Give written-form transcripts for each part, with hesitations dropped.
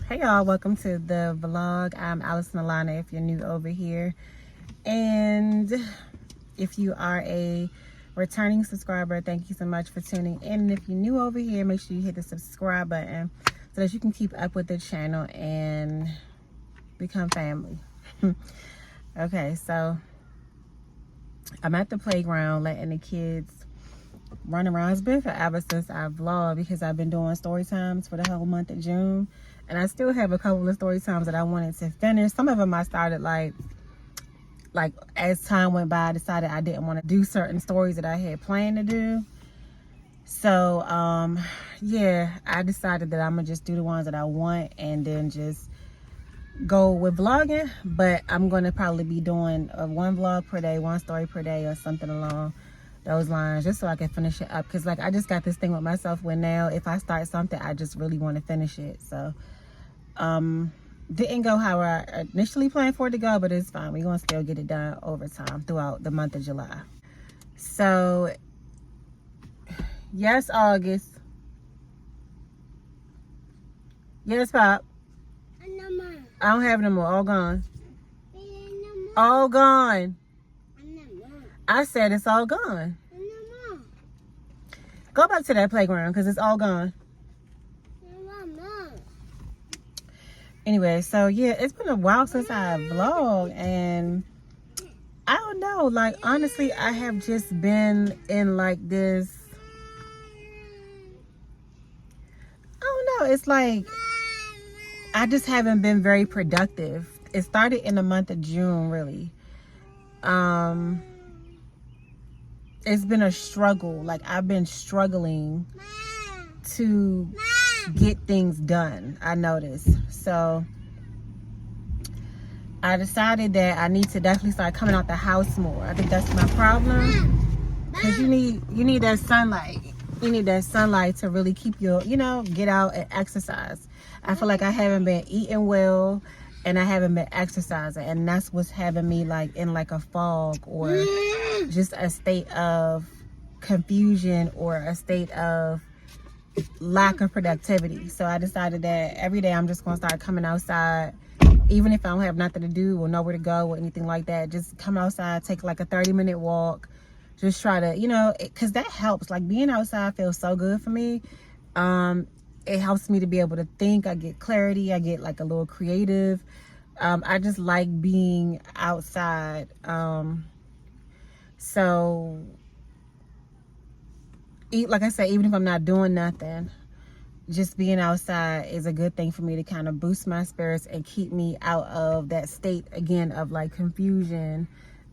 Hey y'all, welcome to the vlog. I'm AllisonAlanna if you're new over here. And if you are a returning subscriber, thank you so much for tuning in. And if you're new over here, make sure you hit the subscribe button so that you can keep up with the channel and become family. Okay, so I'm at the playground letting the kids run around. It's been forever since I vlogged because I've been doing story times for the whole month of June. And I still have a couple of story times that I wanted to finish. Some of them I started like as time went by, I decided I didn't want to do certain stories that I had planned to do. So yeah, I decided that I'm gonna just do the ones that I want and then just go with vlogging. But I'm gonna probably be doing one vlog per day, one story per day, or something along those lines, just so I can finish it up. Because like I just got this thing with myself where now if I start something, I just really want to finish it. So didn't go how I initially planned for it to go, but it's fine. We're gonna still get it done over time throughout the month of July. So yes, August. Yes, Pop. I don't have no more. All gone. All gone. I said it's all gone. Go back to that playground because it's all gone. Anyway, so yeah, it's been a while since I vlogged, and I don't know, like honestly, I have just been in like this, I don't know, it's like I just haven't been very productive. It started in the month of June, really. It's been a struggle. Like I've been struggling to get things done, I noticed. So I decided that I need to definitely start coming out the house more. I think that's my problem, because you need that sunlight. You need that sunlight to really keep your, get out and exercise. I feel like I haven't been eating well and I haven't been exercising, and that's what's having me like in like a fog or just a state of confusion or a state of lack of productivity. So I decided that every day I'm just gonna start coming outside, even if I don't have nothing to do or nowhere to go or anything like that. Just come outside, take like a 30-minute walk, just try to, because that helps. Like being outside feels so good for me. It helps me to be able to think. I get clarity. I get like a little creative. I just like being outside. So like I said, even if I'm not doing nothing, just being outside is a good thing for me to kind of boost my spirits and keep me out of that state again of like confusion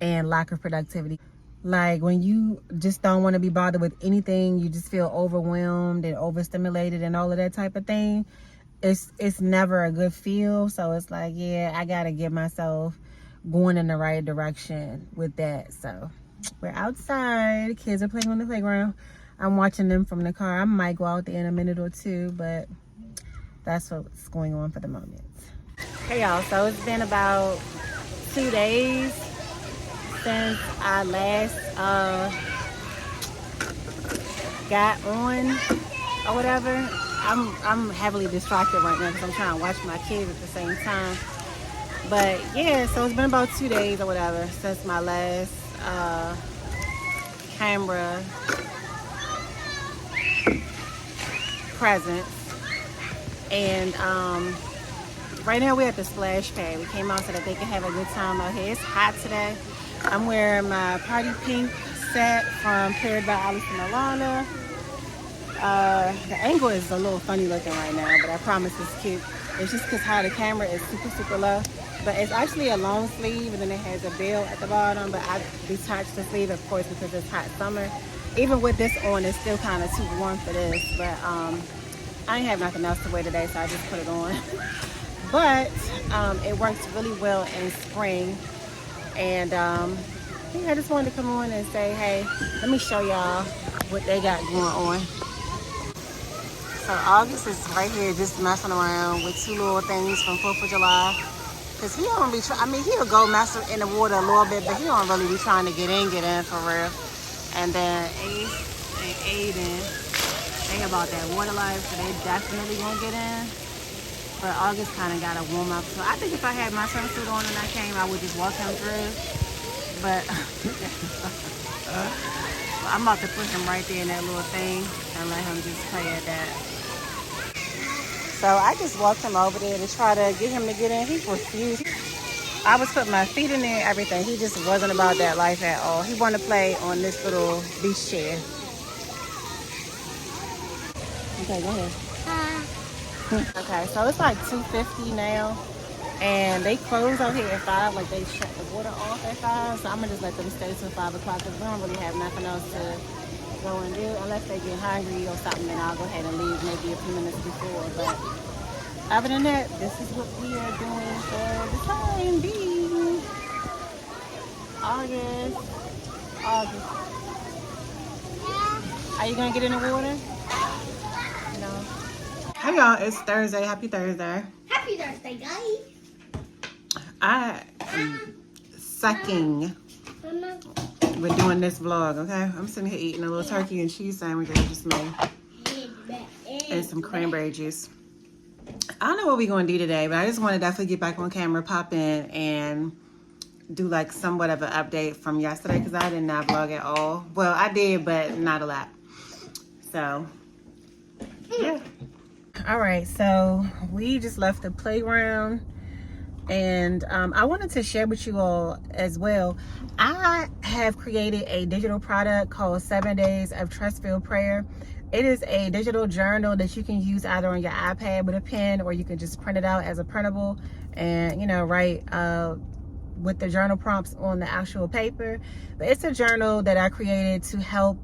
and lack of productivity. Like when you just don't want to be bothered with anything, you just feel overwhelmed and overstimulated and all of that type of thing. It's never a good feel. So it's like, yeah, I gotta get myself going in the right direction with that. So we're outside. Kids are playing on the playground. I'm watching them from the car. I might go out there in a minute or two, but that's what's going on for the moment. Hey y'all, so it's been about 2 days since I last got on or whatever. I'm heavily distracted right now because I'm trying to watch my kids at the same time. But yeah, so it's been about 2 days or whatever since my last camera presence. And right now we're at the splash pad. We came out so that they can have a good time out here. It's hot today. I'm wearing my party pink set from Paired by AllisonAlanna. The angle is a little funny looking right now, but I promise it's cute. It's just because how the camera is super low. But it's actually a long sleeve, and then it has a bill at the bottom. But I detached the sleeve, of course, because it's hot summer. Even with this on, it's still kind of too warm for this. But I ain't have nothing else to wear today, so I just put it on. But it works really well in spring. And yeah, I just wanted to come on and say, hey, let me show y'all what they got going on. So August is right here just messing around with two little things from 4th of July. Because he don't be he'll go mess in the water a little bit, but he don't really be trying to get in for real. And then Ace and Aiden, they about that water life, so they definitely gonna get in. But August kind of got to warm up. So I think if I had my swimsuit on and I came, I would just walk him through. But I'm about to put him right there in that little thing and let him just play at that. So I just walked him over there to try to get him to get in. He refused. I was putting my feet in there, everything. He just wasn't about that life at all. He wanted to play on this little beach chair. Okay, go ahead. Okay, so it's like 2:50 now, and they close out here at 5. Like they shut the water off at 5. So I'm gonna just let them stay till 5 o'clock because we don't really have nothing else to go and do unless they get hungry or something. Then I'll go ahead and leave maybe a few minutes before. But other than that, this is what we are doing for the time being. August. Are you gonna get in the water? No. Hey y'all, it's Thursday. Happy Thursday. Happy Thursday, guys. I am sucking with doing this vlog, okay? I'm sitting here eating a little turkey and cheese sandwich that I just made. And some cranberry juice. I don't know what we're going to do today, but I just want to definitely get back on camera, pop in, and do like somewhat of an update from yesterday because I did not vlog at all. Well, I did, but not a lot. So, yeah. All right, so we just left the playground, and I wanted to share with you all as well. I have created a digital product called 7 Days of Trust-Filled Prayer. It is a digital journal that you can use either on your iPad with a pen, or you can just print it out as a printable and, you know, write with the journal prompts on the actual paper. But it's a journal that I created to help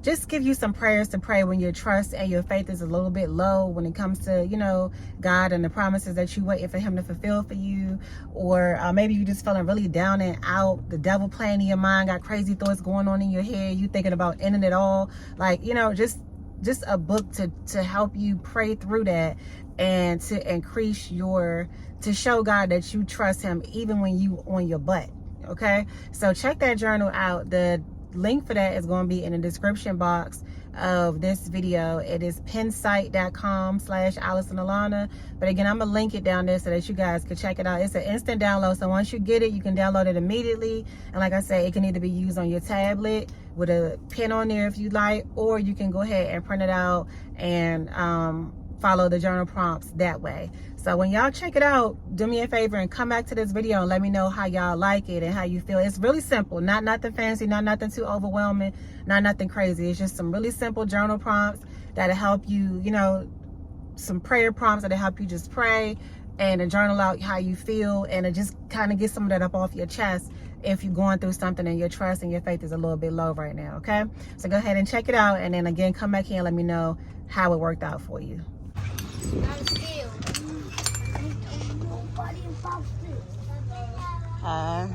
just give you some prayers to pray when your trust and your faith is a little bit low when it comes to, you know, God and the promises that you're waiting for him to fulfill for you. Or maybe you're just feeling really down and out, the devil playing in your mind, got crazy thoughts going on in your head, you thinking about ending it all. Like, you know, just a book to help you pray through that and to increase to show God that you trust him even when you on your butt. Okay, so check that journal out. The link for that is going to be in the description box of this video. It is pinsite.com/AllisonAlanna. But again, I'm gonna link it down there so that you guys can check it out. It's an instant download, so once you get it, you can download it immediately. And like I say, it can either be used on your tablet with a pen on there if you like, or you can go ahead and print it out and follow the journal prompts that way. So when y'all check it out, do me a favor and come back to this video and let me know how y'all like it and how you feel. It's really simple, not nothing fancy, not nothing too overwhelming, not nothing crazy. It's just some really simple journal prompts that'll help you, you know, some prayer prompts that'll help you just pray and to journal out how you feel and to just kind of get some of that up off your chest if you're going through something and your trust and your faith is a little bit low right now, okay? So go ahead and check it out, and then again, come back here and let me know how it worked out for you. Hi.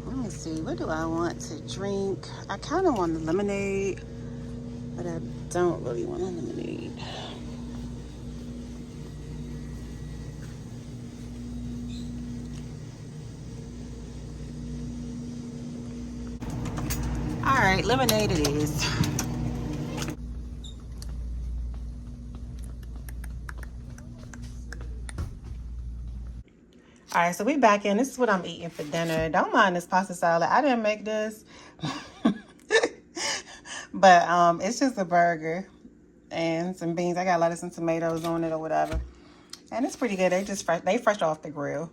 Let me see, what do I want to drink? I kind of want a lemonade, but I don't really want a lemonade. All right, lemonade it is. All right, so we back in. This is what I'm eating for dinner. Don't mind this pasta salad. I didn't make this. But it's just a burger and some beans. I got lettuce and tomatoes on it or whatever. And it's pretty good. They fresh off the grill.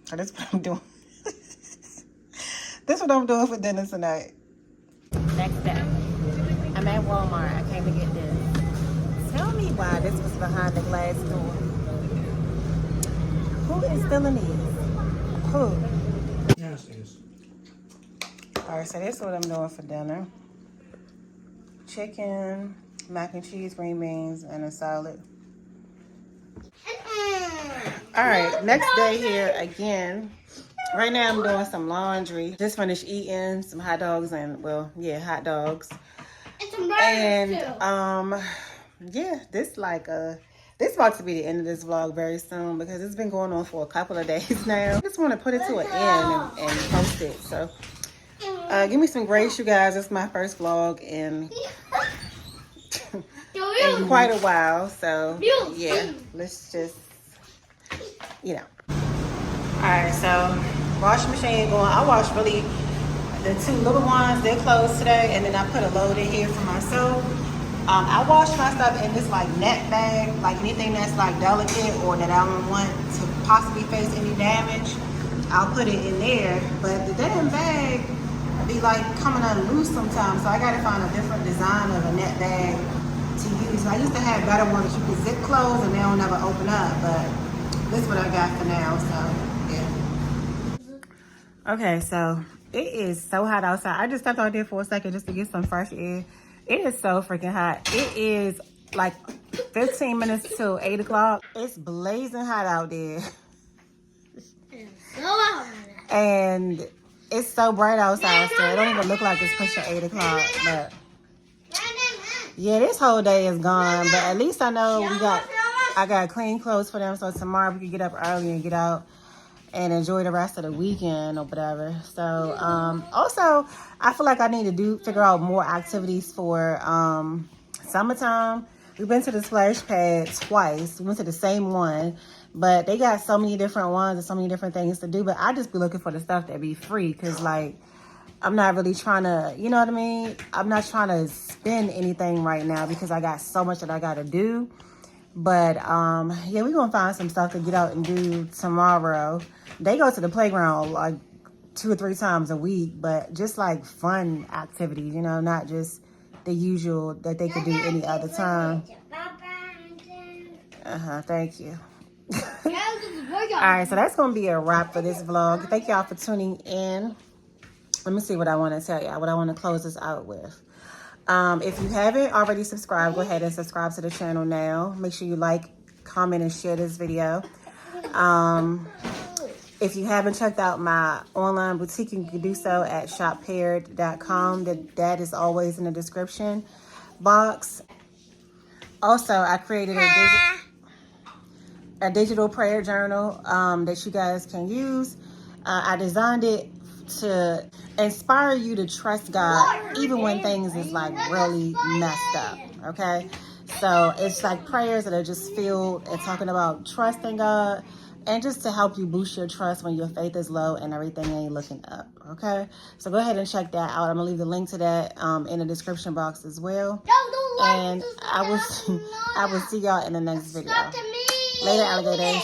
So this is what I'm doing. This is what I'm doing for dinner tonight. Next day. I'm at Walmart. I came to get this. Tell me why this was behind the glass door. Who is stealing these? Who? Yes, it is. All right, so this is what I'm doing for dinner. Chicken, mac and cheese, green beans, and a salad. All right, next day here again. Right now I'm doing some laundry. Just finished eating some hot dogs and, well, yeah, hot dogs. And yeah, this about to be the end of this vlog very soon because it's been going on for a couple of days now. I just want to put it to an end and post it. So Give me some grace, you guys. It's my first vlog in in quite a while. So yeah, let's just, you know. Alright, so washing machine going. I washed really the two little ones, they're closed today, and then I put a load in here for myself. I wash my stuff in this like net bag, like anything that's like delicate or that I don't want to possibly face any damage, I'll put it in there. But the damn bag be like coming unloose sometimes, so I gotta find a different design of a net bag to use. I used to have better ones that you can zip close and they don't never open up, but this is what I got for now, so yeah. Okay, so it is so hot outside. I just stepped out there for a second just to get some fresh air. It is so freaking hot. It is like 15 minutes till 8 o'clock. It's blazing hot out there. It's so hot. And it's so bright outside, so it don't even look like it's pushing 8 o'clock. But yeah, this whole day is gone. But at least I know I got clean clothes for them, so tomorrow we can get up early and get out and enjoy the rest of the weekend or whatever. So also I feel like I need to figure out more activities for summertime. We've been to the splash pad twice. We went to the same one, but they got so many different ones and so many different things to do. But I just be looking for the stuff that be free, because like I'm not really trying to, you know what I mean? I'm not trying to spend anything right now because I got so much that I got to do. But yeah, we're gonna find some stuff to get out and do tomorrow. They go to the playground like 2 or 3 times a week, but just like fun activities, you know, not just the usual that they could do any other time. Thank you. Alright, so that's gonna be a wrap for this vlog. Thank y'all for tuning in. Let me see what I want to tell y'all, what I want to close this out with. If you haven't already subscribed, go ahead and subscribe to the channel now. Make sure you like, comment, and share this video. If you haven't checked out my online boutique, you can do so at shoppaired.com. That is always in the description box. Also, I created a digital prayer journal that you guys can use. I designed it to inspire you to trust God even when things is like really messed up, okay? So it's like prayers that are just filled and talking about trusting God, and just to help you boost your trust when your faith is low and everything ain't looking up, okay? So go ahead and check that out. I'm gonna leave the link to that in the description box as well. And I will see y'all in the next video. Later, alligators.